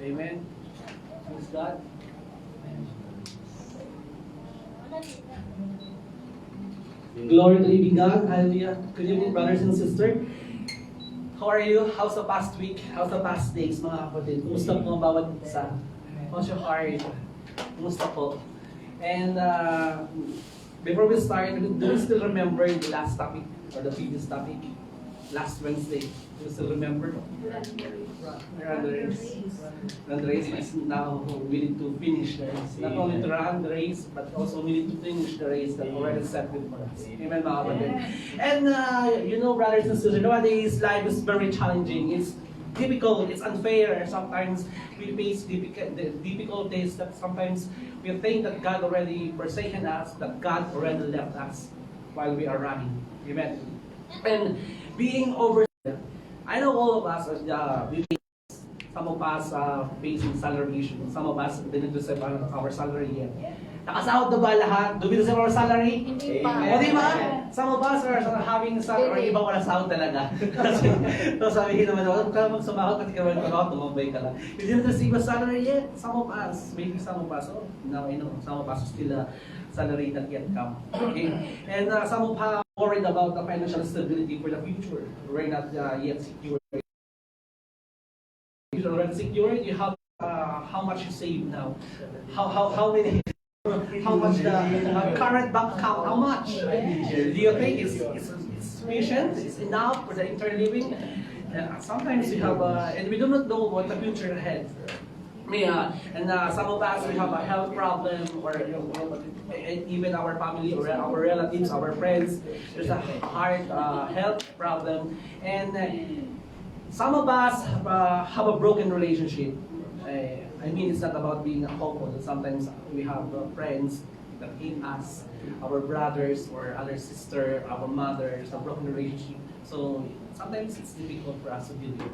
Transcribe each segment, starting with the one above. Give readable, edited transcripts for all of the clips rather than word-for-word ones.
Amen. Praise God. Glory to the living God. Hallelujah. Good evening, brothers and sisters. How are you? How's the past week? How's the past days, mga kapatid? Kumusta po ang bawat isa? How's your heart? Kumusta po? And before we start, do you still remember the last topic or the previous topic? Last Wednesday. Do you still remember? Run the race. Run the race is now we need to finish the race. Not only to run the race, but also we need to finish the race that already set before us. Amen, mga kapatid. And you know, brothers and sisters, nowadays life is very challenging. It's difficult, it's unfair. Sometimes we face difficulties that sometimes we think that God already forsaken us, that God already left us while we are running. Amen. And being over, I know all of us, some of us facing salary issue. Some of us didn't receive our salary yet. Nakasahod na ba lahat? Do we receive our salary? Hindi pa. O di ba? Some of us are having salary, iba wala sahod talaga. So sabihin naman, huwag ka magsumahod kasi kawal ka ako, tumabay ka lang. We didn't receive a salary yet. Some of us, maybe some of us, oh, now I know, some of us still salary that yet come. Okay? And some of us worried about the financial stability for the future. We're not yet secure. You're already secured, you have how much you save now. How many, how much the current bank account, how much? Do you think it's sufficient, it's enough for the entire living? Sometimes we have, and we do not know what the future ahead. And some of us, we have a health problem, or even our family, or our relatives, our friends, there's a heart health problem. And some of us have a broken relationship. I mean, it's not about being a couple. Sometimes we have friends that hate us, our brothers or other sister, our mothers, a broken relationship. So sometimes it's difficult for us to deal with.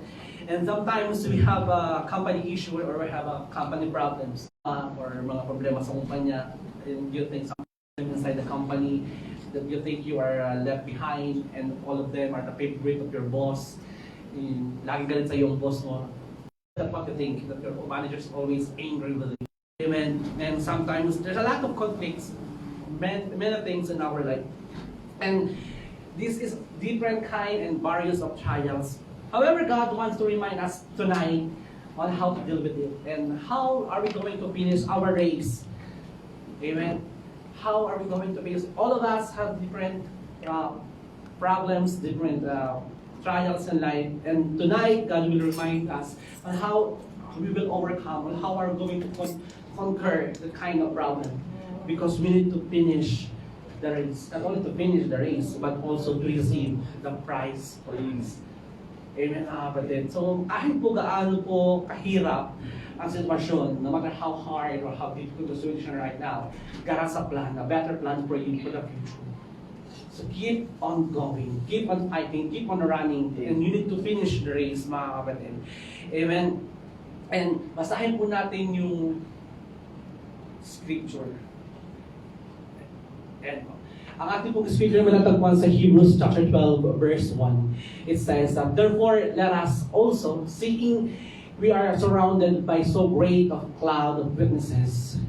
And sometimes we have a company issue or we have a company problems or mga problema sa kumpanya. And you think sometimes inside the company that you think you are left behind, and all of them are the favorite of your boss. Lagi galit sa yung boss mo. That's what you think, that your manager is always angry with you. Amen. And sometimes there's a lot of conflicts, many things in our life. And this is different kind and various of trials. However, God wants to remind us tonight on how to deal with it and how are we going to finish our race. Amen. How are we going to finish? All of us have different problems, different trials in life, and tonight God will remind us on how we will overcome, on how we are going to conquer the kind of problem, because we need to finish the race. Not only to finish the race, but also to receive the prize for this. Amen, kapatid. So kahit po gaano po kahirap ang sitwasyon, no matter how hard or how difficult the situation right now, God has a plan, a better plan for you for the future. So keep on going, keep on fighting, keep on running, and you need to finish the race, mga kapatid. Amen. And basahin po natin yung scripture. And ang ating pong scripture matatagpuan sa Hebrews chapter 12 verse 1. It says that, therefore let us also, seeing we are surrounded by so great a cloud of witnesses,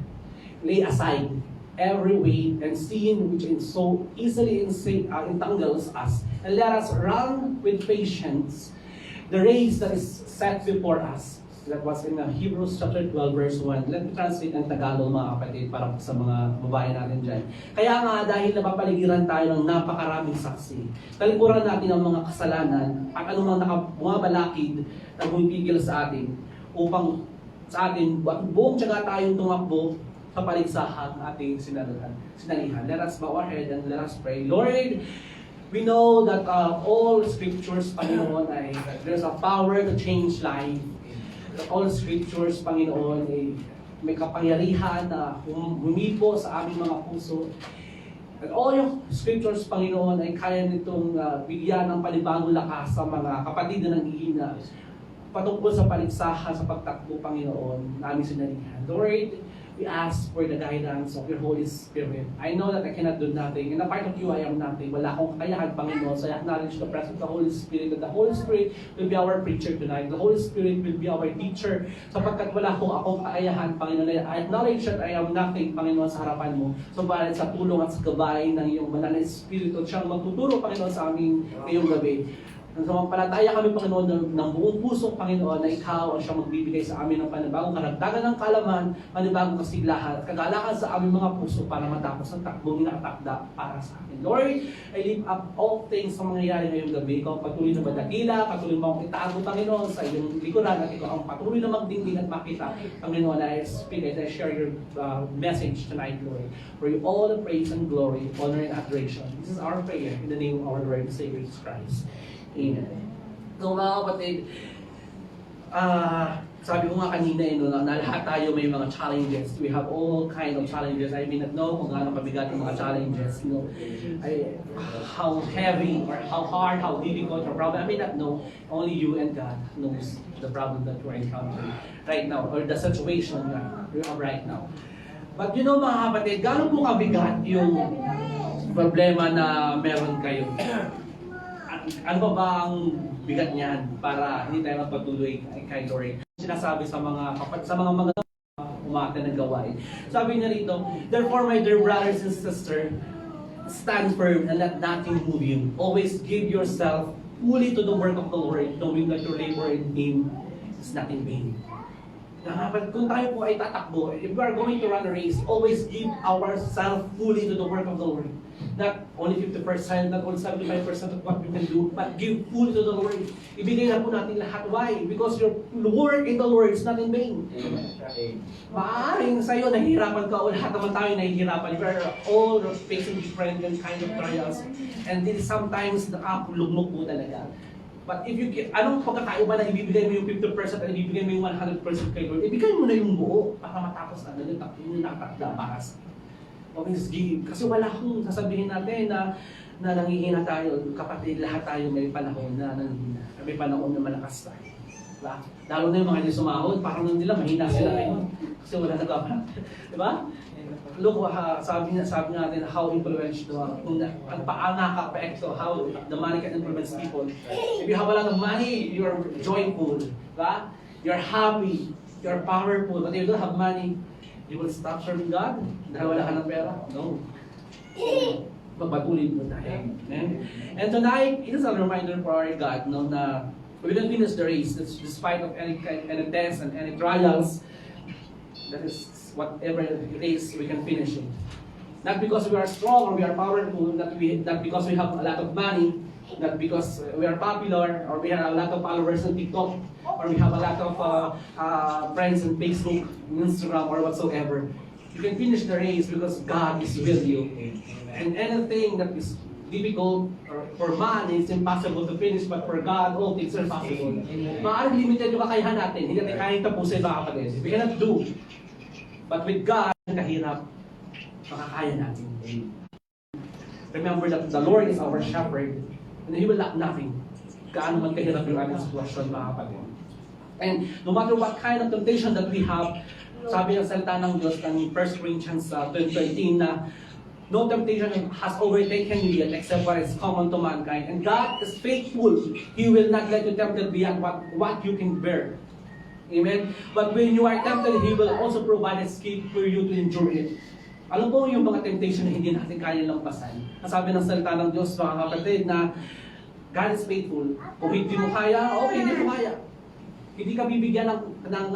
lay aside every weight and sin which so easily entangles us, and let us run with patience the race that is set before us. That was in Hebrews chapter 12 verse 1. Let me translate ng Tagalog, mga kapatid, para sa mga babae natin dyan. Kaya nga, dahil napapaligiran tayo ng napakaraming saksi, talikuran natin ang mga kasalanan at anumang bumabalakid na bumipigil sa atin, upang sa atin buong tiyaga tayong tumakbo sa paligsahan ating sinalihan. Let us bow our head and let us pray. Lord, we know that all scriptures, Panginoon, there's a power to change life. That all scriptures, Panginoon, may kapangyarihan na humipo sa aming mga puso. At all yung scriptures, Panginoon, ay kaya nitong bigyan ng panibagong lakas sa mga kapatid na nanghihina patungkol sa paligsahan, sa pagtakbo, Panginoon, na aming sinalihan. Lord, We ask for the guidance of your Holy Spirit. I know that I cannot do nothing. And a part of you, I am nothing. Wala akong kakayahan, Panginoon. So I acknowledge the presence of the Holy Spirit. That the Holy Spirit will be our preacher tonight. The Holy Spirit will be our teacher. Sapagkat wala akong kakayahan, Panginoon. I acknowledge that I am nothing, Panginoon, sa harapan mo. So para sa tulong at sa gabay ng iyong banal na Espiritu, siyang magtuturo, Panginoon, sa aming ngayong gabi. Sumampalataya kami, Panginoon, ng buong puso, Panginoon, na Ikaw ang siyang magbibigay sa amin ng panibagong karagdagan ng kalaman, panibagong kasiglahan, at kagalakan sa aming mga puso para matapos ang takbong inatakda para sa amin. Lord, I lift up all things sa mangyayari ngayong gabi. Ikaw ang patuloy na madakila, patuloy mo akong itago, Panginoon, sa iyong likuran, at Ikaw ang patuloy na magdingding at makita. Panginoon, I speak as I share your message tonight, Lord. For you all the praise and glory, honor and adoration. This is our prayer in the name of our Lord and Savior Jesus Christ. Amen. So mga kapatid, sabi ko nga kanina na lahat tayo may mga challenges. We have all kind of challenges. I may not know kung gaano kabigat yung mga challenges. How heavy or how hard, how difficult your problem. I may not know. Only you and God knows the problem that we're encountering right now or the situation that we have right now. But mga kapatid, gaano po kabigat yung problema na meron kayo? Ano ba ang bigat niyan para hindi tayo magpatuloy kay Lord? Sinasabi sa mga umate ng gawain. Sabi niya rito, therefore my dear brothers and sisters, stand firm and let nothing move you. Always give yourself fully to the work of the Lord, knowing that your labor in Him is not in vain. Kung tayo po ay tatakbo, if we are going to run a race, always give ourselves fully to the work of the Lord. Not only 50%, not only 75% of what we can do, but give fully to the Lord. Ibigay na po natin lahat. Why? Because your work in the Lord is not in vain. Maaaring sa'yo, nahihirapan ka o lahat naman tayo nahihirapan. We are all facing different kind of trials. And this is sometimes nakakulugmok po talaga. But if you anong pagkakaiba na ibibigay mo yung 50% at ibibigay mo yung 100% kay Lord, ibigay mo na yung buo para matapos na yung nakakda para sa always give. Kasi wala akong sasabihin natin na nangihina tayo. Kapatid, lahat tayo may panahon na nanghihina. May panahon na malakas tayo. Diba? Lalo na yung mga hindi sumahod, parang nila mahina sila ngayon. Kasi wala nagawa. Diba? Look, sabi natin how influential, ang paano nakaka-apekto, how the money can influence people. If you have a lot of money, you're joyful. Diba? You're happy. You're powerful. But if you don't have money, you will stop serving God dahil wala ka ng pera? No. Magpatuloy mo tayo. And tonight, it is a reminder for our God na we can finish the race despite of any tests and any trials. That is whatever it is, we can finish it. Not because we are strong or we are powerful, not because we have a lot of money, not because we are popular or we have a lot of followers on TikTok or we have a lot of friends on Facebook, Instagram, or whatsoever. You can finish the race because God is with you. And anything that is difficult or for man is impossible to finish, but for God, all things are possible. Maaaring limited yung kakayahan natin. Hindi natin kayang tapusin mga kapatid. We cannot do. But with God, kahirap, makakaya natin. Remember that the Lord is our shepherd and He will lack nothing. Gaano man kahirap yung ating sitwasyon, mga kapatid. And no matter what kind of temptation that we have, sabi ng salita ng Diyos ng 1 Corinthians 12:13 na no temptation has overtaken you yet except what is common to mankind. And God is faithful. He will not let you tempted beyond what you can bear. Amen? But when you are tempted, He will also provide escape for you to endure it. Alam po yung mga temptation na hindi natin kaya lampasan. Sabi ng salita ng Diyos, mga kapatid, na God is faithful. Kung hindi mo kaya, okay, hindi mo kaya. Hindi ka bibigyan ng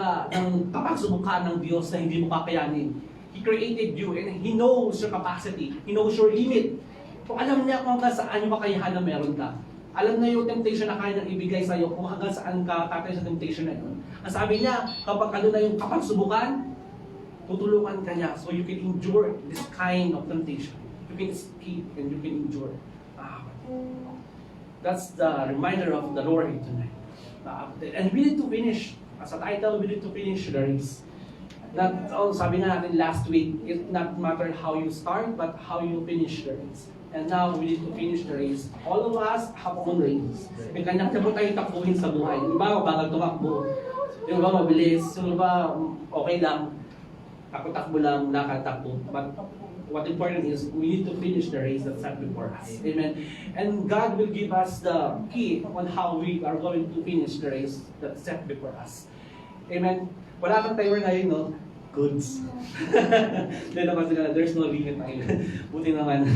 kapagsubukan ng Diyos na hindi mo kakayanin. He created you and He knows your capacity. He knows your limit. Kung alam niya kung hanggang saan yung kakayahan na meron ka. Alam na yung temptation na kaya nang ibigay sa'yo kung hanggang saan ka tatay sa temptation na yun. Ang sabi niya, kapag ano na yung kapagsubukan, tutulungan ka niya so you can endure this kind of temptation. You can escape and you can endure. That's the reminder of the Lord tonight. And we need to finish, as a title, we need to finish the race. Sabi nga natin last week, it not matter how you start, but how you finish the race. And now, we need to finish the race. All of us have our own race. May kanya-kanya po tayong takbuhin sa buhay. Yung iba, mabagal tumakbo. Yung iba, mabilis. Yung iba, okay lang. takbo-takbo lang, nakatakbo. But what important is we need to finish the race that's set before us. Amen. And God will give us the key on how we are going to finish the race that's set before us. Amen. Wala kang timer ngayon, no? Goods. Hindi naman sila, there's no limit tayo. Buti naman.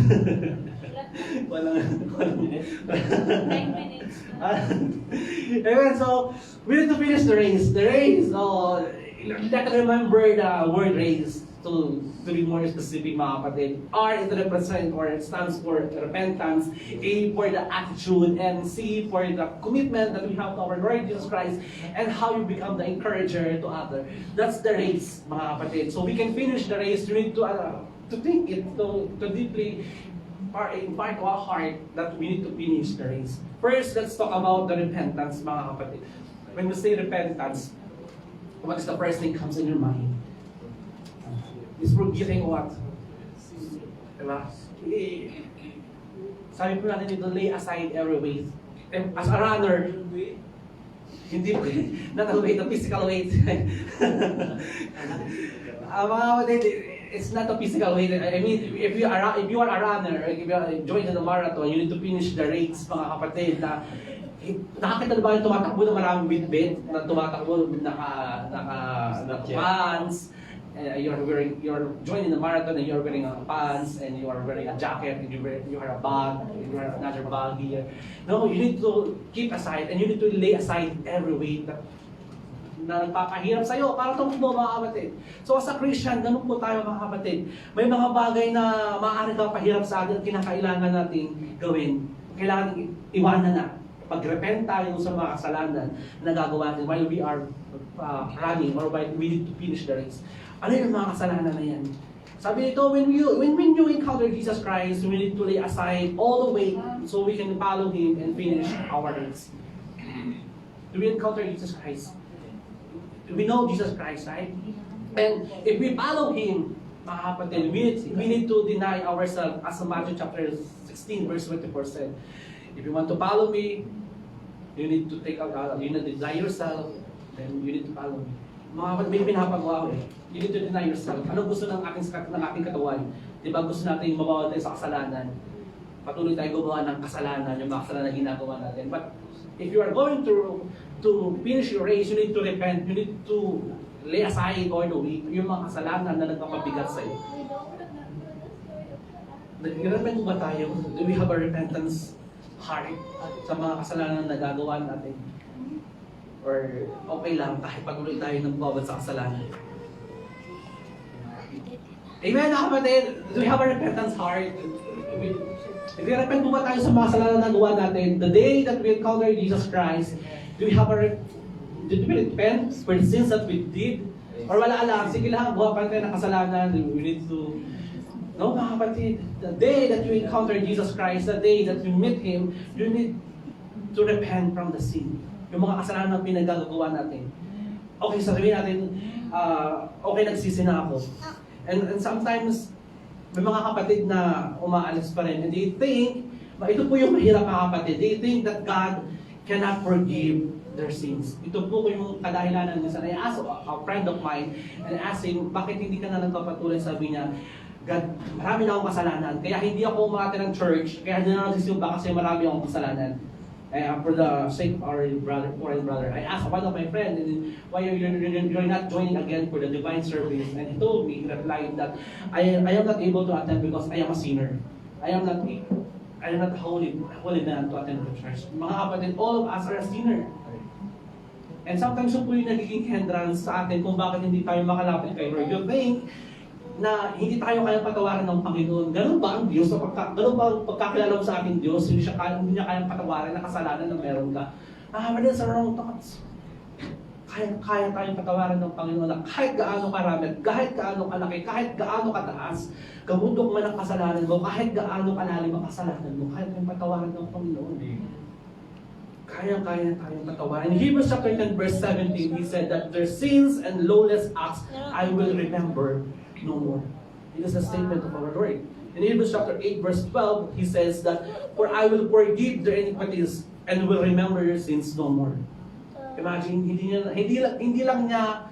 walang 9 minutes. Amen. So, we need to finish the race. The race, let's remember the word race. To be more specific, mga kapatid. R, it represents or it stands for repentance. A, for the attitude. And C, for the commitment that we have to our Lord Jesus Christ and how you become the encourager to others. That's the race, mga kapatid. So we can finish the race. We need to think it, to deeply impart to our heart that we need to finish the race. First, let's talk about the repentance, mga kapatid. When we say repentance, what is the first thing comes in your mind? Is forgetting what? Diba? Sabi po natin dito, lay aside every weight. As a runner, hindi po, not a weight, a physical weight. Mga kapatid, it's not a physical weight. I mean, if you are a runner, if you are joining the marathon, you need to finish the race, mga kapatid, na nakakita na ba yung tumatakbo na maraming bit-bit, na tumatakbo, naka pants, you're joining the marathon and you're wearing a pants and you are wearing a jacket and you are a bag, you are another bag here. No, you need to keep aside and you need to lay aside every weight na nagpapahirap sa'yo para tumakbo, mga kapatid. So as a Christian, ganun po tayo, mga kapatid. May mga bagay na maaaring kapahirap sa atin at kinakailangan nating gawin. Kailangan iwanan na. Pag-repent tayo sa mga kasalanan na nagagawa natin while we are running or while we need to finish the race. Ano yung mga kasalanan na yan? Sabi nito, when you encounter Jesus Christ, we need to lay aside all the weight so we can follow Him and finish our race. Do we encounter Jesus Christ? We know Jesus Christ, right? And if we follow Him, mga kapatid, we need to deny ourselves as Matthew chapter 16 verse 24 said. If you want to follow me, you need to you need to deny yourself, then you need to follow me. Mga kapatid, may pinapagawa ko eh. You need to deny yourself. Ano gusto ng ating katawan? Di ba gusto natin mabawal tayo sa kasalanan? Patuloy tayo gumawa ng kasalanan, yung mga kasalanan na ginagawa natin. But if you are going to finish your race, you need to repent. You need to lay aside all the weight, yung mga kasalanan na nagpapabigat sa iyo. Nag-repent ba tayo? Do we have a repentance heart sa mga kasalanan na nagagawa natin? Or okay lang kahit patuloy tayo ng bawat sa kasalanan? Amen, kapatid. Do we have a repentance heart? Nag-repent ba tayo sa mga kasalanan na nagawa natin? The day that we encounter Jesus Christ, did we repent for the sins that we did? Or wala lang, sige lang, gawa pa tayo ng kasalanan. We need to... No, mga kapatid, the day that you encounter Jesus Christ, the day that you meet Him, you need to repent from the sin. Yung mga kasalanan na pinagagawa natin. Okay, sabihin natin, okay, nagsisi na ako. And sometimes, may mga kapatid na umaalis pa rin. And they think, ito po yung mahirap, mga kapatid. They think that God cannot forgive their sins. Ito po yung kadahilanan niya. I asked a friend of mine and asked him, bakit hindi ka na nagpapatuloy? Sabi niya, God, marami na akong kasalanan. Kaya hindi ako umate ng church. Kaya hindi na nagsisimba kasi marami akong kasalanan. For the sake of our foreign brother, I asked one of my friends, why you're not joining again for the divine service? And he told me, he replied that I am not able to attend because I am a sinner. I am not holy man to attend the church. Mga kapatid, all of us are a sinner. And sometimes po yung nagiging hindrance sa atin kung bakit hindi tayo makalapit kay Lord. You think na hindi tayo kayang patawarin ng Panginoon. Ganun ba ang Diyos? Ganun ba ang pagkakilala mo sa ating Diyos? Hindi niya kayang patawarin na kasalanan na meron ka. But sa wrong thoughts. Kaya tayong patawarin ng Panginoon na kahit gaano karami, kahit gaano kalaki, kahit gaano kataas, kabundok man ang kasalanan mo, kahit gaano kalalim ang kasalanan mo, kaya tayong patawarin ng Panginoon. Kaya tayong patawarin. In Hebrews chapter 10 verse 17, he said that their sins and lawless acts I will remember no more. It is a statement of our Lord. In Hebrews chapter 8 verse 12, he says that, for I will forgive their iniquities and will remember your sins no more. Imagine, hindi lang niya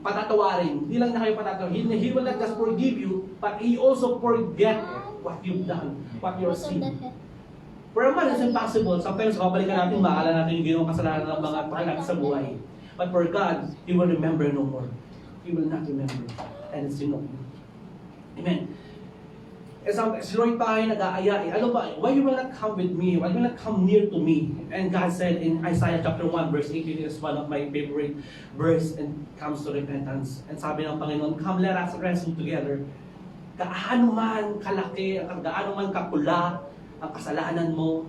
patatawarin. Hindi lang na kayo patatawarin. He will not just forgive you, but He also forget what you've done, what you're sin. For a man, it's impossible. Sometimes, babalikan natin, maalala natin yung ginawang kasalanan ng mga pakilala sa buhay. But for God, He will remember no more. He will not remember. And it's enough. Amen. Si Lord pa ay nag-aaya, ano ba, why you will not come with me? Why you will not come near to me? And God said in Isaiah chapter 1, verse 18, is one of my favorite verse and comes to repentance. And sabi ng Panginoon, come let us wrestle together. Gaano man kalaki, gaano man kapula ang kasalanan mo,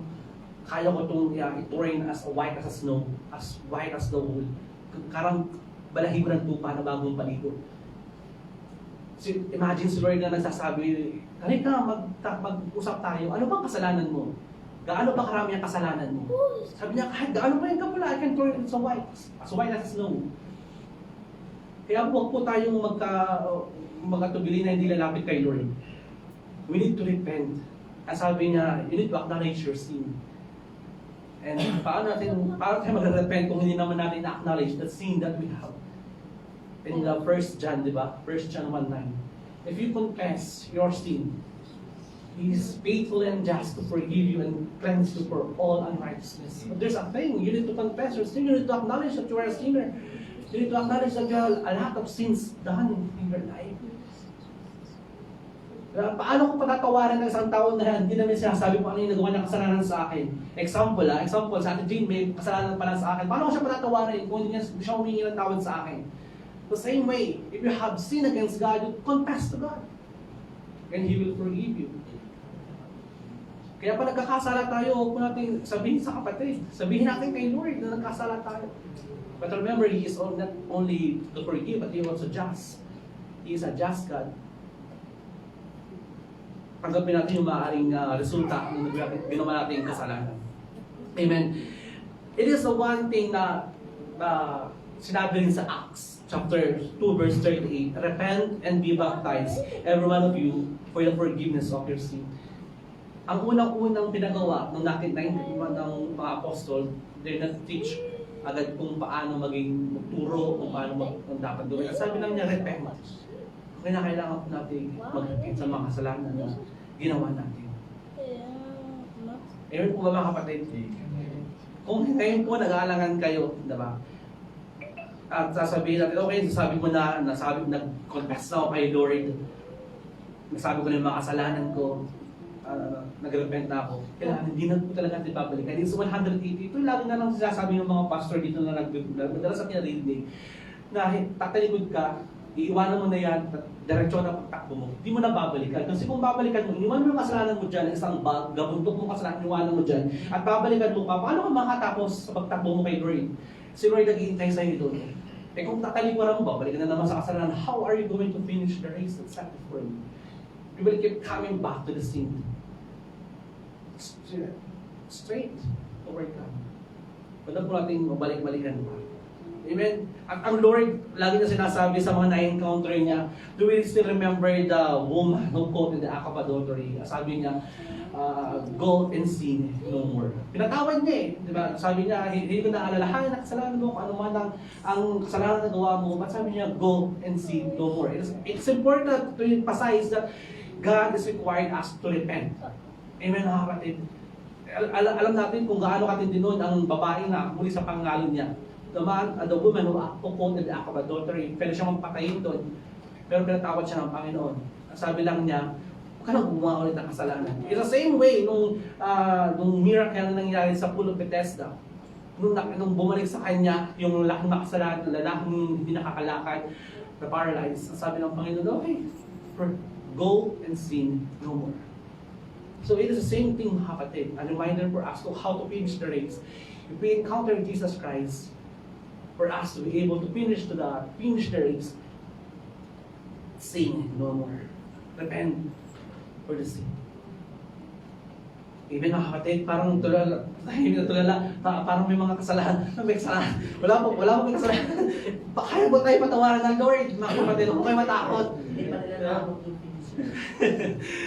kaya ko itong ituring as white as snow, as white as the wool. Karang balahibo ng tupa na bagong paligo. Imagine si Lord na nagsasabi, halika, mag-usap tayo. Ano bang kasalanan mo? Gaano ba karami ang kasalanan mo? Sabi niya, kahit gaano ba yung kapula, I can turn it so white as snow. Kaya huwag po tayong magkatubili na hindi lalapit kay Lord. We need to repent. At sabi niya, you need to acknowledge your sin. And paano tayo mag-repent kung hindi naman natin na-acknowledge the sin that we have? In the 1 John, di ba? 1 John 1:9. If you confess your sin, He is faithful and just to forgive you and cleanse you for all unrighteousness. But there's a thing, you need to confess your sin, you need to acknowledge that you are a sinner. You need to acknowledge that you have a lot of sins done in your life. Paano ko patatawaran ng isang tao na hindi namin sinasabi kung ano yung nagawa niya kasalanan sa akin? Example sa atin, Jane, may kasalanan pala sa akin. Paano ko siya patatawarin kung hindi siya humingi ng tawad sa akin? The same way, if you have sinned against God, you confess to God. And He will forgive you. Kaya pa nagkakasala tayo, huwag po natin sabihin sa kapatid. Sabihin natin kay Lord na nagkasala tayo. But remember, He is not only to forgive, but He is also just. He is a just God. Tanggapin natin yung maaaring resulta ng ginawa natin yung kasalanan. Amen. It is the one thing na sinabi rin sa Acts chapter 2 verse 38, repent and be baptized, every one of you, for the forgiveness of your sin. Ang unang-unang pinagawa ng ng mga apostol, they not teach agad kung paano maging magturo, kung paano dapat gawin. Sabi lang niya, repent. Kaya kailangan po natin mag-repent sa mga kasalanan na ginawa natin. Amen po ba mga kapatid? Kung ngayon po nag-aalangan kayo, diba? At sasabihin natin, okay, nag-confess na ako kay Lord. Nasabi ko na yung mga kasalanan ko. Nag-repent na ako. Kailangan, hindi na po talaga natin babalikan. It's 180. Ito lagi na lang sinasabi ng mga pastor dito na madalas sa pinarinig na tatalikod ka, iiwanan mo na yan, diretsyo na pagtakbo mo. Hindi mo na babalikan. Kasi kung babalikan mo, iniwan mo yung kasalanan mo dyan, isang bag, gabuntok mo kasalanan, iniwanan mo dyan, at babalikan mo pa, paano ka makatapos sa pagtakbo mo kay Lord? Si Lord nag-iintay sa'yo doon. Eh kung tatalikuran mo, babalikan na naman sa kasalanan, how are you going to finish the race that's set before you? You will keep coming back to the sin. Straight toward God. Wala po natin mabalik-balikan pa. Amen? Ang Lord, lagi na sinasabi sa mga na-encounter niya, do we still remember the woman who caught in the act of adultery? Sabi niya, go and sin no more. Pinatawad niya eh. Diba? Sabi niya, hindi ko naalalahanin na kasalanan mo, kung ano man ang kasalanan na gawa mo, but sabi niya, go and sin no more. It's important to emphasize that God is required us to repent. Amen mga kapatid. Alam natin kung gaano katindi noon ang babae na muli sa pangalan niya. The woman who committed the act of adultery, pwede siyang magpatayin doon. Pero pinatawad siya ng Panginoon. Sabi lang niya, huwag ka nang gumawa ulit ng kasalanan. It's the same way nung miracle na nangyari sa Pool of Bethesda. Nung bumalik sa kanya, yung laking makasalanan, lalaking hindi nakakalakad, na paralyzed. Sabi ng Panginoon, okay, go and sin no more. So it is the same thing, kapatid. A reminder for us to how to finish the race. If we encounter Jesus Christ, for us to be able to finish the race, sin no more. Repent for the sin. Even mga kapatid, parang tulala, parang may mga kasalanan. May kasalanan. Wala po may kasalanan. Kaya ba tayo patawaran ng Lord? Mga kapatid, huwag kayo matakot.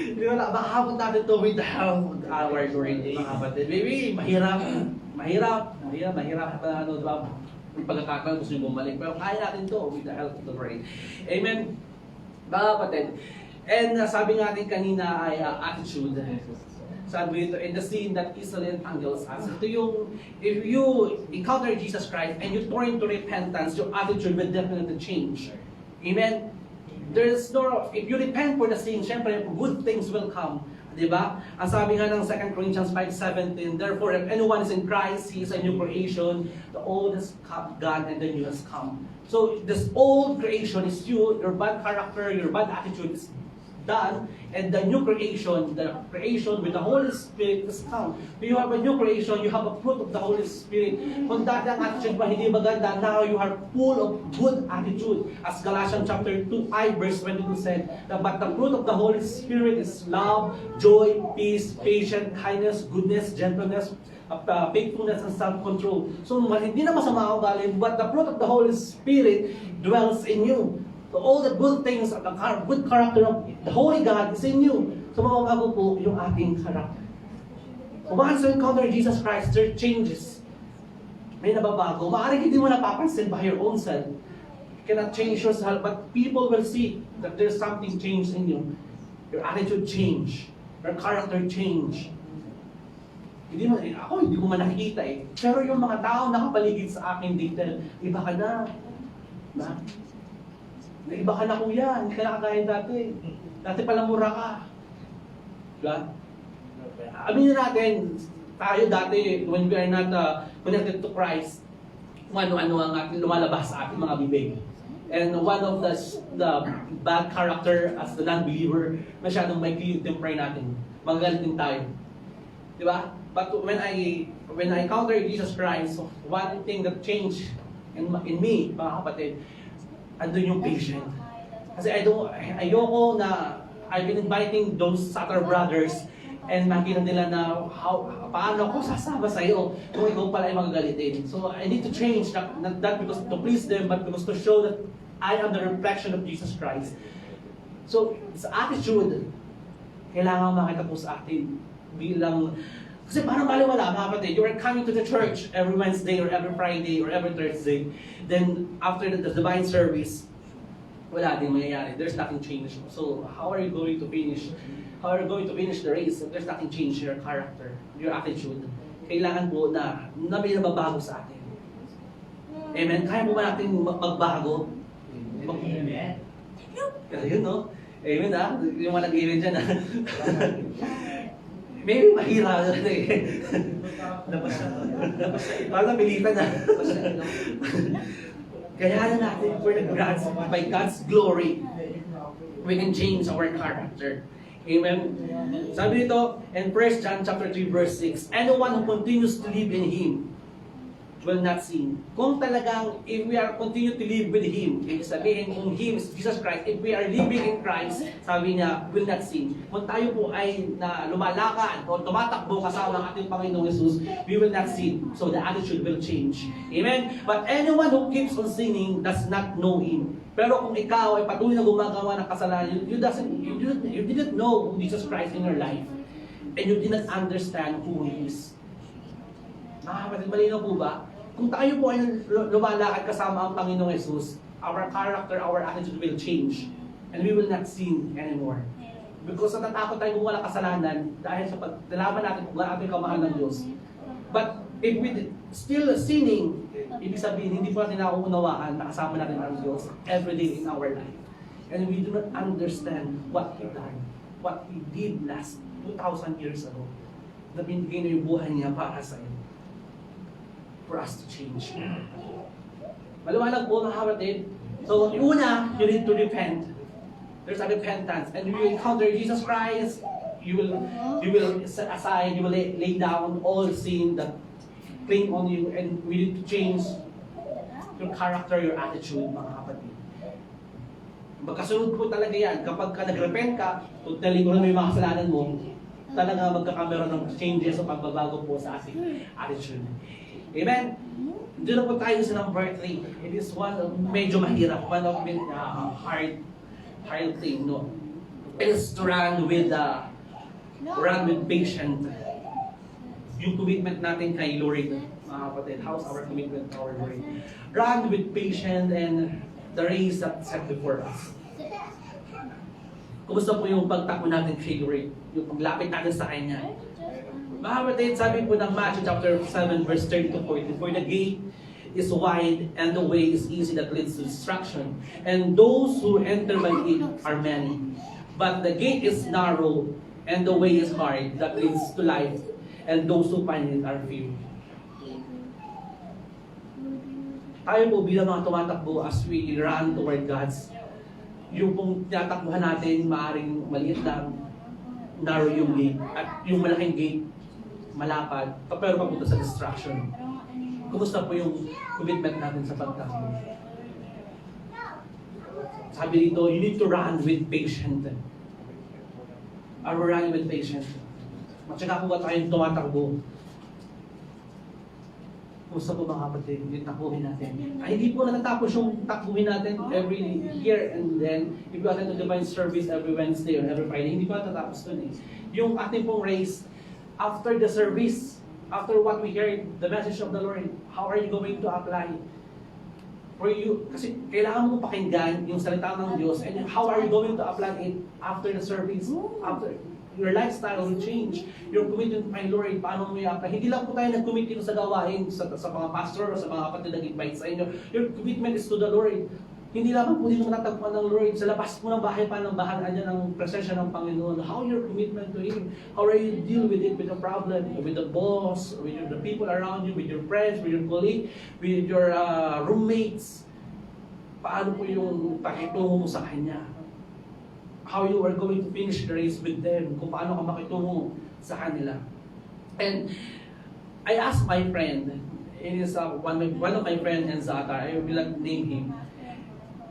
Hindi wala, makahabot natin to with the help of our Lord, mga kapatid. Maybe, mahirap pa, diba? Yung pagkakataon gusto nyo bumalik. Pero kaya natin to with the help of the Lord. Amen? Mga kapatid. And sabi nga natin kanina ay attitude. Sabi ito, in the scene that Israel angels us. Ito yung, if you encounter Jesus Christ and you turn to repentance, your attitude will definitely change. Amen? There's no, if you repent for the sin, syempre, good things will come. Diba? Ang sabi nga ng 2 Corinthians 5:17, therefore, if anyone is in Christ, he is a new creation. The old has gone and the new has come. So, this old creation is you, your bad character, your bad attitude is done, and the new creation, the creation with the Holy Spirit is come. When you have a new creation, you have a fruit of the Holy Spirit. Kung dati ang attitude ba hindi maganda, now you are full of good attitude. As Galatians chapter 2, verse 22 said, that, but the fruit of the Holy Spirit is love, joy, peace, patience, kindness, goodness, gentleness, faithfulness, and self-control. So, hindi na masama ang ugali, but the fruit of the Holy Spirit dwells in you. So all the good things, the good character of the Holy God is in you. So mababago po yung ating character. So once you encounter Jesus Christ, there changes. May nababago. Maaaring hindi mo napapansin by your own self. You cannot change yourself, but people will see that there's something changed in you. Your attitude change. Your character change. Hindi ko man nakikita eh. Pero yung mga tao nakapaligid sa akin dito, iba ka na. Na? Iba ka na kuya, hindi ka nakakain dati. Dati palang mura ka. Diba? Aminin natin, tayo dati, when we are not connected to Christ, ano-ano ang ating lumalabas sa ating mga bibig. And one of the bad character as the non-believer, masyadong may temper natin. Magagalitin tayo. Diba? But when I encounter Jesus Christ, one thing that changed in me, mga kapatid, andun yung patient. Kasi ayoko na I've been inviting those Satar brothers and makita nila na paano ako sasama sa iyo kung ikaw pala ay magagalitin. So I need to change, not because to please them, but because to show that I am the reflection of Jesus Christ. So sa attitude, kailangan makita po sa atin bilang, kasi parang baliwala mga kapatid, you are coming to the church every Wednesday or every Friday or every Thursday. Then after the divine service, wala din mangyayari. There's nothing changed. So how are you going to finish? How are you going to finish the race if there's nothing changed in your character, your attitude? Kailangan po na may nababago sa atin. Amen? Kaya po ba natin magbago? Amen. Kasi yun, no? Amen, ha? Yung mga nag-amen dyan, ha? Maybe mahirap na eh. Parang napilitan na. Kaya natin, by God's glory, we can change our character. Amen? Sabi dito, in 1 John chapter 3 verse 6, anyone who continues to live in Him will not sin. Kung talagang, if we are continue to live with Him, ibig sabihin, kung Him is Jesus Christ, if we are living in Christ, sabi niya, will not sin. Kung tayo po ay lumalakad o tumatakbo kasama ang ating Panginoong Jesus, we will not sin. So the attitude will change. Amen? But anyone who keeps on sinning does not know Him. Pero kung ikaw ay patuloy na gumagawa ng kasalanan, you didn't know Jesus Christ in your life, and you didn't understand who He is. Kapatid, malinaw po ba? Kung tayo po ay lumalakad kasama ang Panginoong Jesus, our character, our attitude will change. And we will not sin anymore. Because natatakot tayo kung walang kasalanan dahil sa paglalaman natin kung gaano kamahal ng Diyos. But if we still sinning, ibig sabihin, hindi po natin nauunawaan na kasama natin ang Diyos every day in our life. And we do not understand what He done, what He did last 2,000 years ago. Na binigay na yung buhay niya para sa iyo. For us to change. Maliwanag po mga kapatid. So, una, you need to repent. There's a repentance. And when you encounter Jesus Christ, you will set aside, you will lay down all sin that cling on you, and we need to change your character, your attitude, mga kapatid. Magkasunod po talaga yan. Kapag ka nag-repent ka, totally mo na yung mga kasalanan mo, talaga magkakameron ng changes o pagbabago po sa ating attitude. Amen? Doon na po tayo sa number 3. It is one of medyo mahirap, one of hard thing, no? It is to run with patience. Yung commitment natin kay Lord, mga mga kapatid? How's our commitment to our Lord? Run with patience and the race that's set before us. Kumusta po yung pagtakbo natin kay Lord? Yung paglapit natin sa Kanya? Mga kapatid, sabi po ng Matthew chapter 7 verse 30 to 40, for the gate is wide and the way is easy that leads to destruction, and those who enter by it are many. But the gate is narrow and the way is hard that leads to life, and those who find it are few. Tayo po bilang mga tumatakbo as we run toward God's, yung pong tinatakbuhan natin, maaaring maliit lang, narrow yung gate, at yung malaking gate, malapad, pero papunta sa destruction. Kumusta po yung commitment natin sa pagtakbo? Sabi dito, you need to run with patience. Are we running with patience? Matsaka kung ba tayong tumatakbo? Kumusta po mga kapatid, yung takbuhin natin? Ay, hindi po natatapos yung takbuhin natin every year, and then if you attend to divine service every Wednesday or every Friday, hindi po natatapos dun eh. Yung ating pong race, after the service, after what we heard, the message of the Lord, how are you going to apply? For you, kasi kailangan mo pakinggan yung salita ng Diyos, and how are you going to apply it after the service? After your lifestyle will change. Your commitment kay Lord, paano mo i-apply? Hindi lang po tayo nag-commit dito sa gawain, sa mga pastor o sa mga kapatid na nag-invite sa inyo. Your commitment is to the Lord. Hindi lamang po dito matatagpuan ng Lord. Sa labas po ng bahay pa ng bahanan niya ng presensya ng Panginoon. How your commitment to Him? How are you deal with it, with the problem, with the boss, with the people around you, with your friends, with your colleague, with your roommates? Paano po yung pakitungo mo sa Kanya? How you are going to finish the race with them? Kung paano ka makitungo sa kanila? And I asked my friend, it is one of my friends in Zata, I will not name him.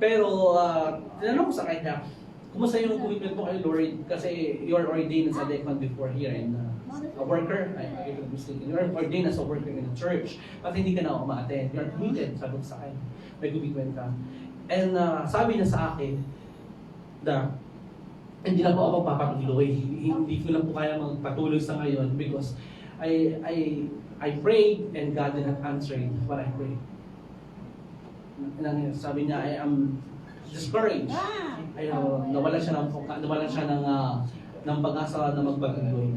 Pero tinanong ko sa kanya, kumusta yung commitment mo kay Lord? Kasi you are ordained as a deacon before here and a worker. I could be mistaken. You are ordained as a worker in a church, but hindi ka na umaattend. You are committed, sabi ko sa akin. May commitment ka. And sabi niya sa akin na hindi lang po ako papatuloy. Hindi ko lang po kaya magpatuloy sa ngayon because I prayed and God did not answer what I prayed. Sabi niya, I am discouraged. Nawala siya ng pag-asa na magpatuloy.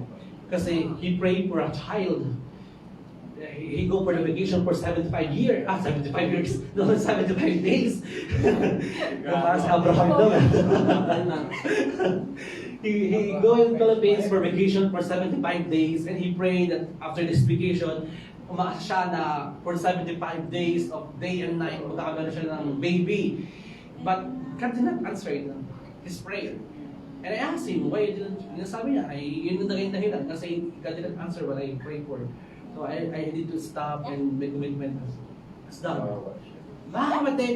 Kasi he prayed for a child. He go for the vacation for 75 years. 75 years. No, 75 days. Para sa Abraham daw. He go in Philippines for vacation for 75 days and he prayed that after this vacation, umaasa siya na for 75 days of day and night, magkakaroon siya ng baby. But God did not answer his prayer. And I asked him, why didn't, sabi niya, yun yung naging dahilan kasi God didn't answer what I prayed for. So I need to stop and make commitment. Stop. Mga kapatid,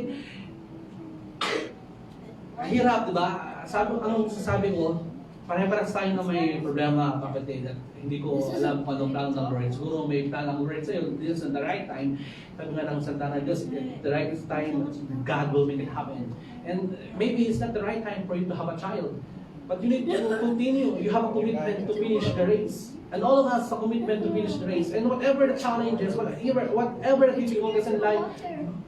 hirap, diba? Anong sasabi ko, pare-parehas tayo na may problema, kapatid, at hindi ko alam kung anong plano ng Lord. Siguro may plano ng Lord sa'yo, this is the right time. Sabi nga ng Santa na Diyos, the right time, God will make it happen. And maybe it's not the right time for you to have a child. But you need to continue. You have a commitment to finish the race. And all of us have a commitment to finish the race. And whatever the challenges, whatever the difficulties in life,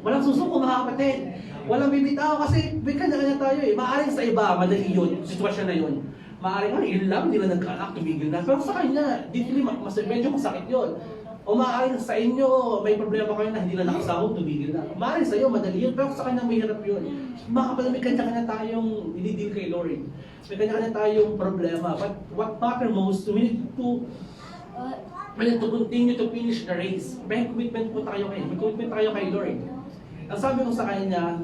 walang susuko mga kapatid. Walang bibitaw kasi may kanya-kanya tayo eh. Maaaring sa iba, madali yun, sitwasyon na yun. Maaaring yun lang, hindi na nagkaanak, tumigil na. Pero sa kanya, deeply, medyo masakit yun. O maaaring sa inyo, may problema kayo na hindi na nakasahod, tumigil na. Maaaring sa iyo, madali yun, pero sa kanya may hirap yun. Mga kapatid, may kanya-kanya tayong dinidil kay Lord. May kanya-kanya tayong problema. But what matters most, we need to continue to finish the race. May commitment po tayo kay Lord. Ang sabi ko sa kanya,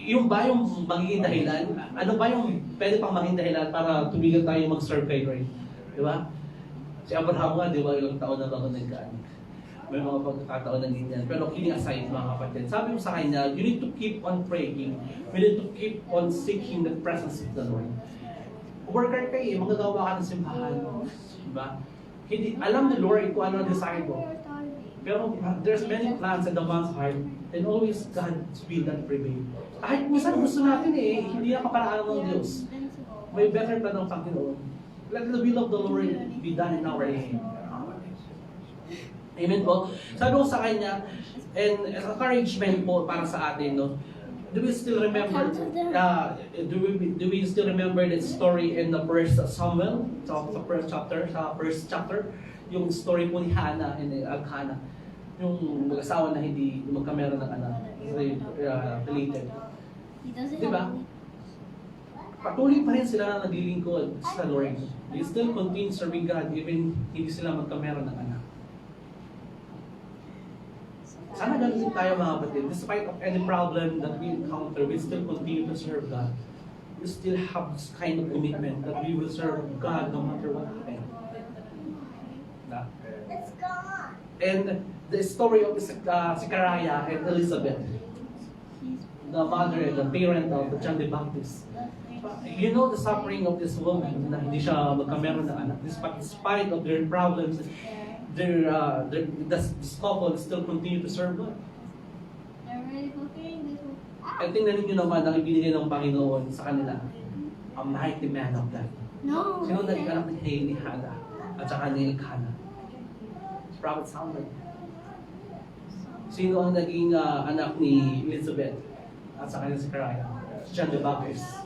yung ba yung magiging dahilan? Ano ba yung pwede pang maging dahilan para tumigil tayo mag-serve kay Lord? Di ba? Si Abraham nga, di ba, ilang taon na bago nagkaan? May mga pagkakataon na ganyan. Pero kidding aside, mga kapatid, sabi ko sa kanya, you need to keep on praying. We need to keep on seeking the presence of the Lord. Worker kayo, magagawa ka ng simbahan. Diba? Hindi, alam ni Lord kung ano ang desire mo. Pero there's many plans in the man's heart and always God's will that prevail. Kahit minsan gusto natin hindi na kaparaan ng Diyos. May better plan ng Panginoon. Let the will of the Lord be done in our life. Amen po. Sabi ko sa kanya, and as encouragement po para sa atin, no? Do we still remember, do we still remember that story in the first Samuel, sa first chapter, yung story po ni Hannah and Elkanah, yung mag-asawa na hindi magkameron ng anak, related. Diba? Patuloy pa rin sila na naglilingkod sa Lord. They still continue serving God even hindi sila magkameron ng anak. Sana ganun din tayo mga kapatid. Despite of any problem that we encounter, we still continue to serve God. We still have this kind of commitment that we will serve God no matter what happens. And the story of Zechariah and Elizabeth, the mother and the parent of John the Baptist. You know the suffering of this woman na hindi siya magkameron ng anak. Despite of their problems, this couple still continue to serve God. At tingnan ninyo naman ang ibinigay ng Panginoon sa kanila. A mighty man of God. No. Sino naging anak ni Hannah at saka ni Elkanah? Prophet Samuel. Sino ang naging anak ni Elizabeth at saka ni Zechariah? John the Baptist.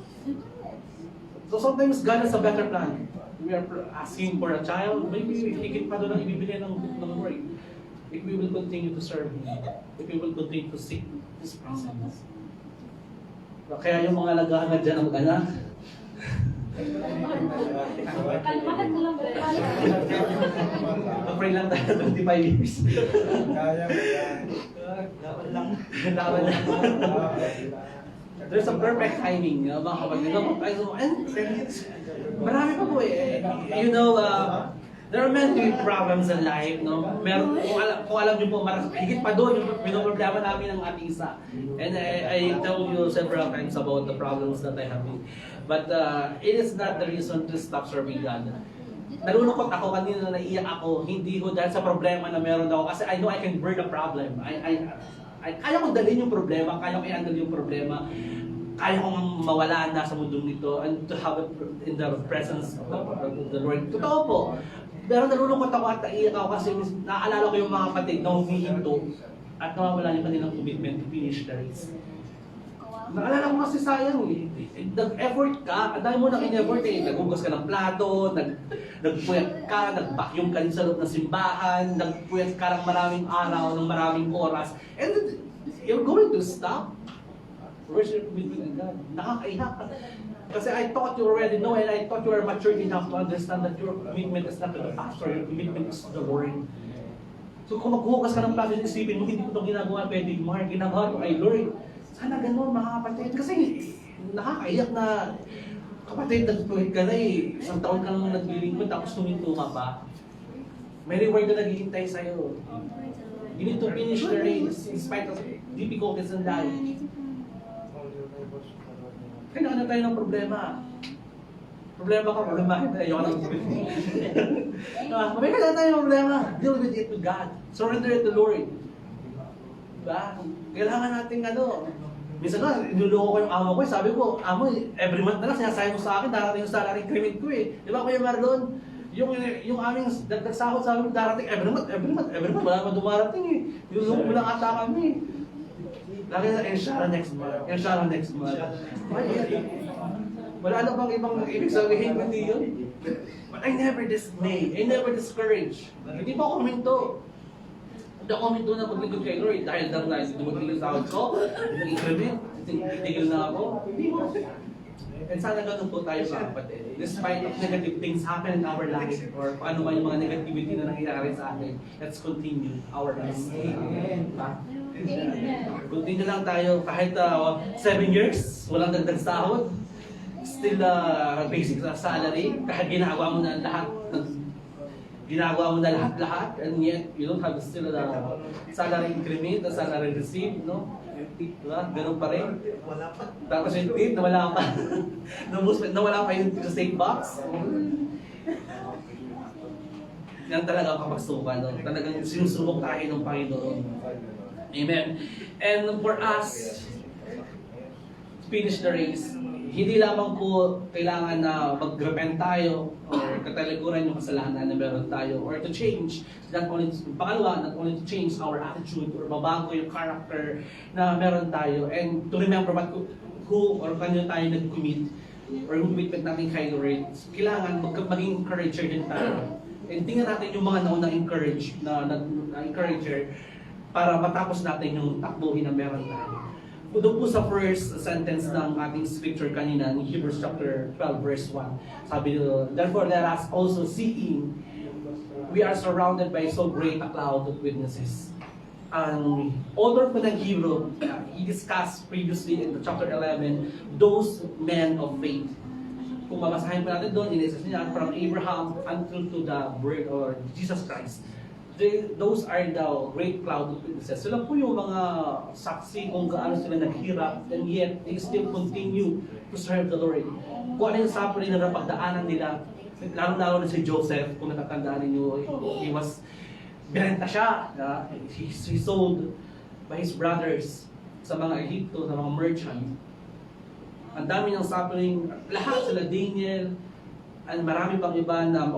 So sometimes God has a better plan. We are asking for a child, maybe higit pa doon ang ibibigay ng Lord. If we will continue to serve Him, if we will continue to seek His presence. Kaya yung mga nag-ahangad dyan ng anak, pray lang tayo 25 years. Kaya mo yan. Laban lang. There's a perfect timing, mga kapatid. Marami pa po eh. You know, there are many problems in life, no? Meron, kung alam niyo po, higit pa doon yung pinoproblema namin ng ating isa. And I told you several times about the problems that I have. But it is not the reason to stop serving God. Nalulungkot ako kanina, naiyak ako, hindi ko dahil sa problema na meron ako. Kasi I know I can bear the problem. Kaya kong dalhin yung problema, kaya kong i-handle yung problema. Kaya kong mawala na sa mundong nito and to have it in the presence of the Lord. Totoo po. Pero nalulungkot ako at naiyak ako kasi naaalala ko yung mga kapatid na humihinto at nawawala yung kanilang commitment to finish the race. Naalala ko kasi sayang eh. Nag-effort ka, ang dami mo na in-effort eh. Naghugas ka ng plato, nagpuyat ka, nag-vacuum ka rin sa loob ng simbahan, nagpuyat ka ng maraming araw, ng maraming oras. And you're going to stop? Where's your commitment in God? Nakakaiyak. Kasi I thought you already know and I thought you were mature enough to understand that your commitment is not to the pastor, your commitment is to the Lord. So kung maghuhugas ka ng plato, isipin mo, hindi ko itong ginagawa, pwede Mark, ginagawa ko ay Lord. Sana ganun mga kapatid. Kasi nakakaiyak na kapatid, nagpuhit ka na eh. Isang taon ka lang naglilingkod, tapos tuminto ka pa. May reward na naghihintay sa'yo. You need to finish the race in spite of difficulties in life. Kailangan na tayo ng problema. Problema ka, problema kita. Ayoko ng problema. May kailangan tayo ng problema. Deal with it with God. Surrender it to the Lord. Diba? Kailangan natin minsan nga, niluloko ko yung amo ko. Sabi ko, amo, every month na lang sinasayang mo sa akin, darating yung salary increment ko eh. Di ba Kuya Marlon? Yung aming dagdag sahod sa amin, darating every month, wala naman dumarating eh. Niluloko mo lang ata kami. Lagi na, Inshara next month. Wala na bang ibang ibig sabihin, hindi yun? But I never dismay, I never discourage. Hindi pa ako huminto. Hindi ako huminto na paglingkod kay Lord dahil lang na dumating yung sahod ko, nag-increment, titigil na ako. Hindi mo. And sana ganun po tayo mga kapatid. Despite of negative things happen in our life or kung ano man yung mga negativity na nangyayari sa atin, let's continue our race. Continue lang tayo kahit 7 years, walang dagdag sahod, still basic salary, kahit ginagawa mo na lahat, lahat, and yet you don't have still a salary increment, a salary received, no? Diba? Ganun pa rin. Tapos yung tip, nawala pa. Nawala pa yung state box. Yan talaga kapagsukan, no? Talagang sinusubok tayo ng Panginoon. Amen. And for us, finish the race, hindi lamang po kailangan na mag-repent tayo or katalikuran yung kasalanan na meron tayo, or to change, pangalawa, not only to change our attitude or mabago yung character na meron tayo, and to remember who or kanya tayo nag-commit or yung commitment natin kay Lord, kailangan maging encourager din tayo. And tingnan natin yung mga naunang encourager para matapos natin yung takbuhin na meron tayo. Doon po sa first sentence ng ating scripture kanina, in Hebrews chapter 12 verse 1, sabi nito, therefore let us also seeing we are surrounded by so great a cloud of witnesses. Ang author po ng Hebrew, he discussed previously in chapter 11, those men of faith. Kung mabasahin pa natin doon, inisas niya from Abraham until to the birth or Jesus Christ. Those are the great cloud of witnesses. Sila po yung mga saksi kung gaano sila naghirap, and yet they still continue to serve the Lord. Kung ano yung suffering na napagdaanan nila, lalo na si Joseph, kung natatandaan ninyo, binenta siya, he sold by his brothers sa mga Egypto, sa mga merchant. Ang dami niyang suffering, lahat sila, Daniel, and marami pang iba na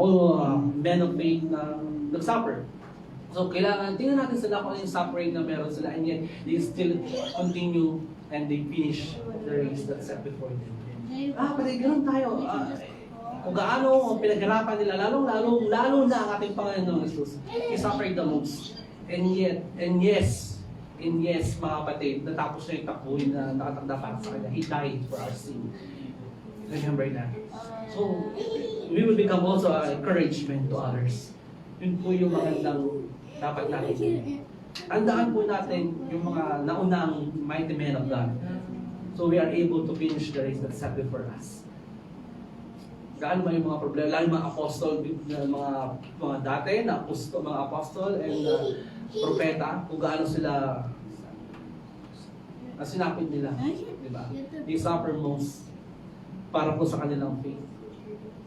men of faith na nagsuffer. So kailangan, tingnan natin sila kung ano yung suffering na meron sila, and yet they still continue and they finish the race that's set before them. Pati ganun tayo. Kung gaano ang pinaghirapan nila, lalo na ang ating Panginoon Jesus, he suffered the most. And yes, mga kapatid, natapos na yung takbuhin na nakatakda para sa kanya. He died for our sin. Remember that. So, we will become also an encouragement to others. Yun po yung magandang dapat natin. Tandaan po natin yung mga naunang mighty men of God. So we are able to finish the race that's set before us. Gaano ba yung mga problema? Lalo yung mga apostol, mga dati na mga apostol and propeta, kung gaano sila sinapit nila. Diba? They suffer most para po sa kanilang faith.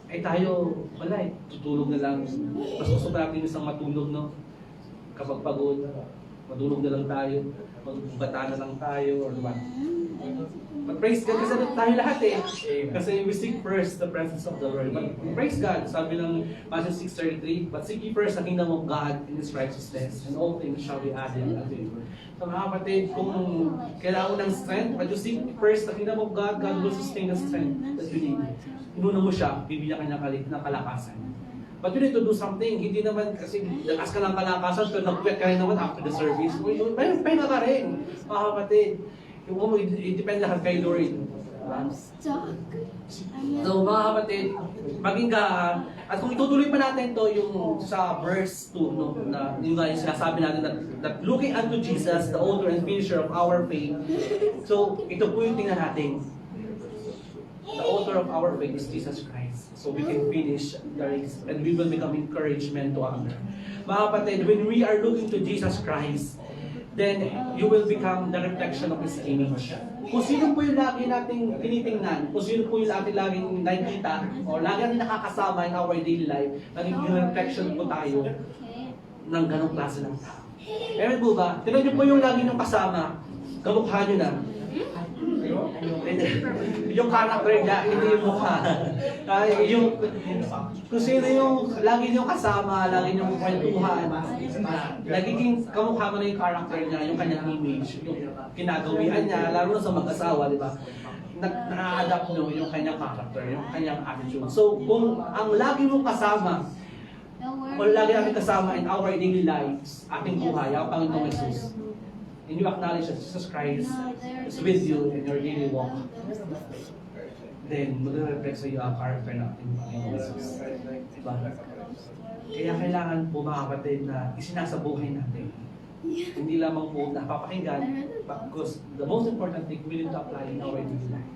Ay tayo, wala tutulog na lang. Mas gusto pa natin isang matulog, no? Kapag pagod, matulog na lang tayo, magbata na lang tayo, or diba? But praise God, kasi tayo lahat Kasi we seek first the presence of the Lord. But praise God, sabi ng Matthew 6:33, but seek ye first the kingdom of God and His righteousness, and all things shall be added unto you. So mga kapatid, kung kailangan ng strength, but you seek first the kingdom of God, God will sustain the strength that you need. Inuna mo siya, bibigyan ka ng kalakasan. But you need to do something. Hindi naman kasi lakas ka ng kalakasan, pero nag-quit ka rin naman after the service. May pahinga ka rin, mga kapatid. It-depend lahat kay Lord. So mga kapatid, maging at kung itutuloy pa natin to yung sa verse 2, no, na yung sinasabi natin that looking unto Jesus, the author and finisher of our faith. So ito po yung tingnan natin. The author of our faith is Jesus Christ. So we can finish the race and we will become encouragement to others. Mga kapatid, when we are looking to Jesus Christ, then you will become the reflection of His image. Kung sino po yung lagi nating tinitingnan, kung sino po yung laging nakikita, o lagi natin nakakasama in our daily life, naging reflection po tayo ng ganong klase ng tao. Ewan po ba? Tignan niyo po yung lagi niyong kasama, kamukha niyo na. Yung character niya, hindi yung mukha. Kung sino yung lagi niyong kasama, lagi niyong kwentuhan, nagiging kamukha mo na yung character niya, yung kanyang image, yung kinagawian niya, lalo na sa mag-asawa, di ba? Na-adapt nyo yung kanyang character, yung kanyang attitude. So, kung ang lagi mong kasama, o lagi natin kasama in our daily lives, ating buhay, ang Panginoong Jesus, and you acknowledge that Jesus Christ is with you in your daily walk, then mag-reflect sa iyo ang character natin, Panginoong Jesus. Diba? Kaya kailangan po mga kapatid na isinasabuhay natin. Hindi lamang po napapakinggan, because the most important thing we need to apply in our daily life.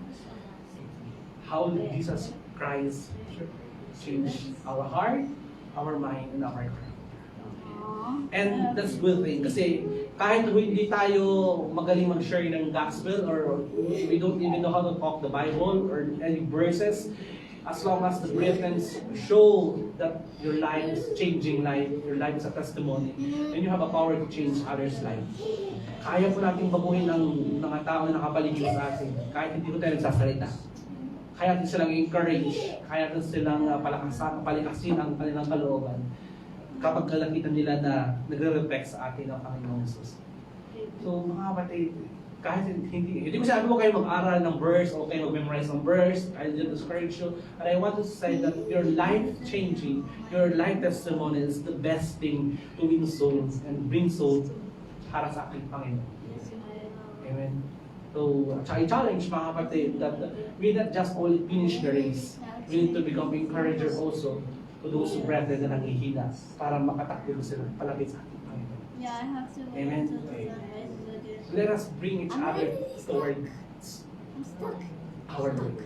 How did Jesus Christ change our heart, our mind, and our character? And that's good thing kasi kahit hindi tayo magaling mag-share ng gospel or we don't even know how to talk the Bible or any verses, as long as the brethren show that your life is changing life, your life is a testimony, and you have a power to change others' life. Kaya po natin baguhin ng mga tao na nakapaligid sa atin kahit hindi ko tayo nagsasalita. kaya din silang encourage, kaya din silang palikasin ang kanilang kalooban kapag nakita nila na nagre-reflect sa atin ang Panginoong Jesus. So mga kapatid, kahit hindi ko sabi mo kayo mag-aral ng verse o kayo mag-memorize ng verse, I just discourage you. And I want to say that your life-changing, your life testimony is the best thing to win souls and bring souls para sa ating Panginoon. Amen. So, I-challenge mga kapatid that we not just only finish the race, we need to become encourager also to those brethren na nanghihina para makatakbo sila palapit sa ating Panginoon. Yeah, I have to. Amen. Let us bring each other towards I'm stuck. our Lord.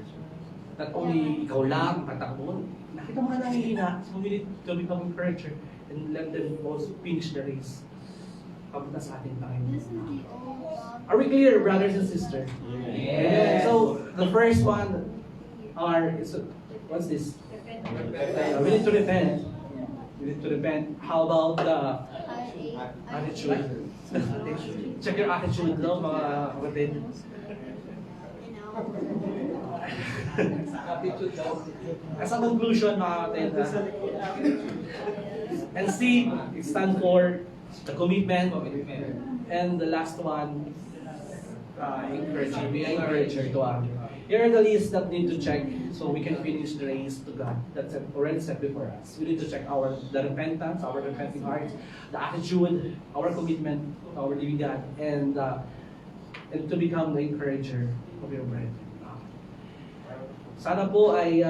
Not only ikaw lang patakbo, nakita mo na nanghihina, so we need to become encourager and let them also finish the race papunta sa ating Panginoon. This is the old one. Are we clear, brothers and sisters? Yes. So, the first one what's this? We need to repent. We need to repent. How about the attitude? Check your attitude, no, mga kapatid. Attitude daw. As a conclusion, mga kapatid, and C, it stands for the commitment. And the last one, encouraging. Be an encourager to others. Here are the lists that need to check so we can finish the race to God. That's already set before us. We need to check the repentance, our repenting hearts, the attitude, our commitment to our living God, and to become the encourager of your brethren. Sana po ay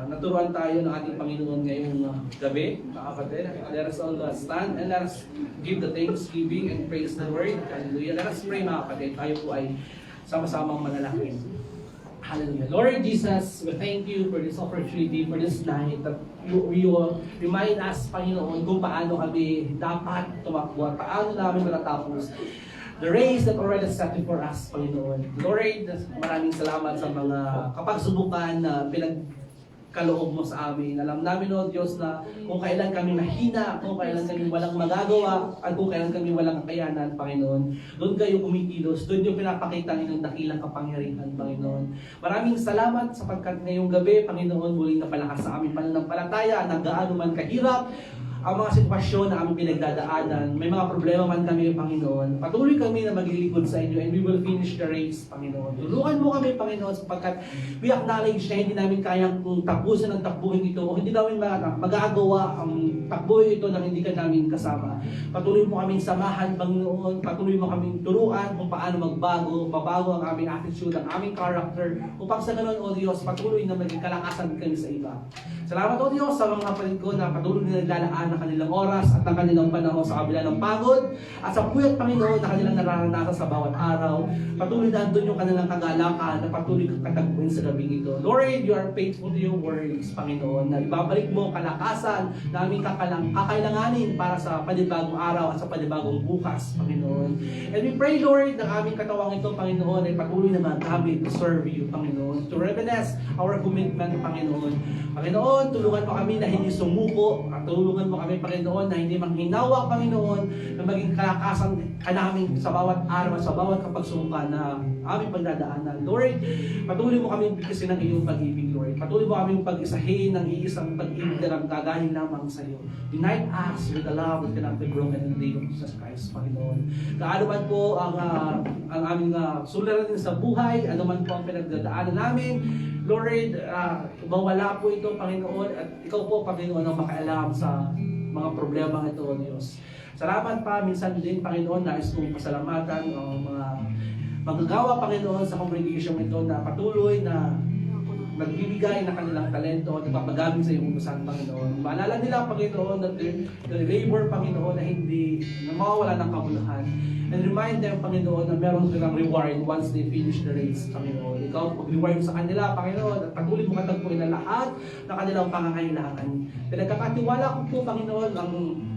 naturuan tayo ng ating Panginoon ngayong gabi, mga kapatid. Let us all stand and let us give the thanksgiving and praise the Lord. Hallelujah. Let us pray, mga kapatid. Tayo po ay sama-samang manalangin. Hallelujah. Lord Jesus, we thank you for this opportunity, for this night, that you will remind us, Panginoon, kung paano kami dapat tumakbo at paano namin matatapos the race that already set before us, Panginoon. Lord, maraming salamat sa mga kapagsubukan na pinagkaloob mo sa amin. Alam namin, O Diyos, na kung kailan kami mahina, kung kailan kami walang magagawa, at kung kailan kami walang kakayanan, Panginoon, doon kayo kumikilos, doon yung pinapakita ng dakilang kapangyarihan, Panginoon. Maraming salamat sapagkat ngayong gabi, Panginoon, muling napalakas sa aming pananampalataya, na gaano man kahirap, ang mga sitwasyon na aming pinagdadaanan, may mga problema man kami, Panginoon, patuloy kami na maglilingkod sa inyo and we will finish the race, Panginoon. Tulungan mo kami, Panginoon, sapagkat we acknowledge na hindi namin kayang tapusin ang takbuhin ito o hindi namin magagawa ang takbuhin ito na hindi ka namin kasama. Patuloy mo kaming samahan, Panginoon, patuloy mo kaming turuan kung paano mabago ang aming attitude, ang aming character, upang sa ganun, O Diyos, patuloy na maging kalakasan kami sa iba. Salamat, O Diyos, sa mga kapatid ko na patuloy na naglalaan ng kanilang oras at ng kanilang panahon sa kabila ng pagod at sa puyat, Panginoon, na kanilang nararanasan sa bawat araw. Patuloy na doon yung kanilang kagalakan na patuloy katagpuin sa gabing ito. Lord, you are faithful to your words, Panginoon, na ibabalik mo kalakasan na aming kakailanganin para sa panibagong araw at sa panibagong bukas, Panginoon. And we pray, Lord, na aming katawang ito, Panginoon, ay patuloy na magamit to serve you, Panginoon, to recognize our commitment, Panginoon. Panginoon, tulungan mo kami na hindi sumuko at tulungan mo kami, Panginoon, na hindi manghinawa, Panginoon, na maging kalakasan ka namin sa bawat araw, sa bawat kapagsumuka na aming pagdadaanan. Lord, patuloy mo kami bigkasin ng iyong pag-ibig, Lord. Patuloy mo kami pag-isahin ng iisang pag-ibig na nagkagaling lamang sa iyo. Unite us with the love that cannot be broken in the name of Jesus Christ, Panginoon. Kaano man po ang aming suliranin sa buhay, ano man po ang pinagdadaanan namin, Lord, mawala po ito, Panginoon, at ikaw po, Panginoon, ang makaalam sa mga problema ito, O Diyos. Salamat pa, minsan din, Panginoon, nais kong pasalamatan ang mga magagawa, Panginoon, sa congregation ito na patuloy na nagbibigay ng kanilang talento at napapagamit sa iyong utusan, Panginoon. Maalala nila, Panginoon, that the labor, Panginoon, na hindi na mawawala ng kabuluhan. And remind them, Panginoon, na meron silang reward once they finish the race, Panginoon. Ikaw, pag-reward sa kanila, Panginoon, at patuloy mo katagpuin na lahat ng kanilang pangangailangan. Pinagkakatiwala ko po, Panginoon, ang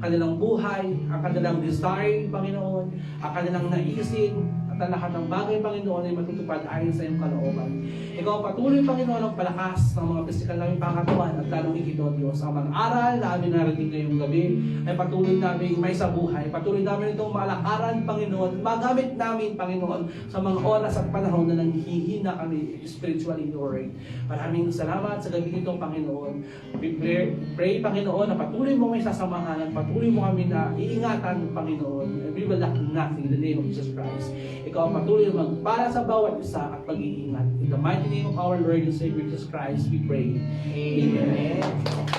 kanilang buhay, ang kanilang desire, Panginoon, ang kanilang naisin, at at lahat ng bagay, Panginoon, ay matutupad ayon sa iyong kalooban. Ikaw patuloy, Panginoon, ang palakas ng mga physical naming pangkatawan at lalong ikito, Diyos. Ang mga aral na amin narinig ngayong gabi ay patuloy namin may sa buhay. Patuloy namin itong malakaran, Panginoon. Magamit namin, Panginoon, sa mga oras at panahon na nanghihina kami spiritually, Lord. Maraming salamat sa gabi nitong Panginoon. We pray, Panginoon, na patuloy mo may sasamahan at patuloy mo kami na iingatan, Panginoon. And we will lack nothing in the name of Jesus Christ. Ikaw ang patuloy magpala sa bawat isa at pag-iingat. In the mighty name of our Lord and Savior Jesus Christ, we pray. Amen.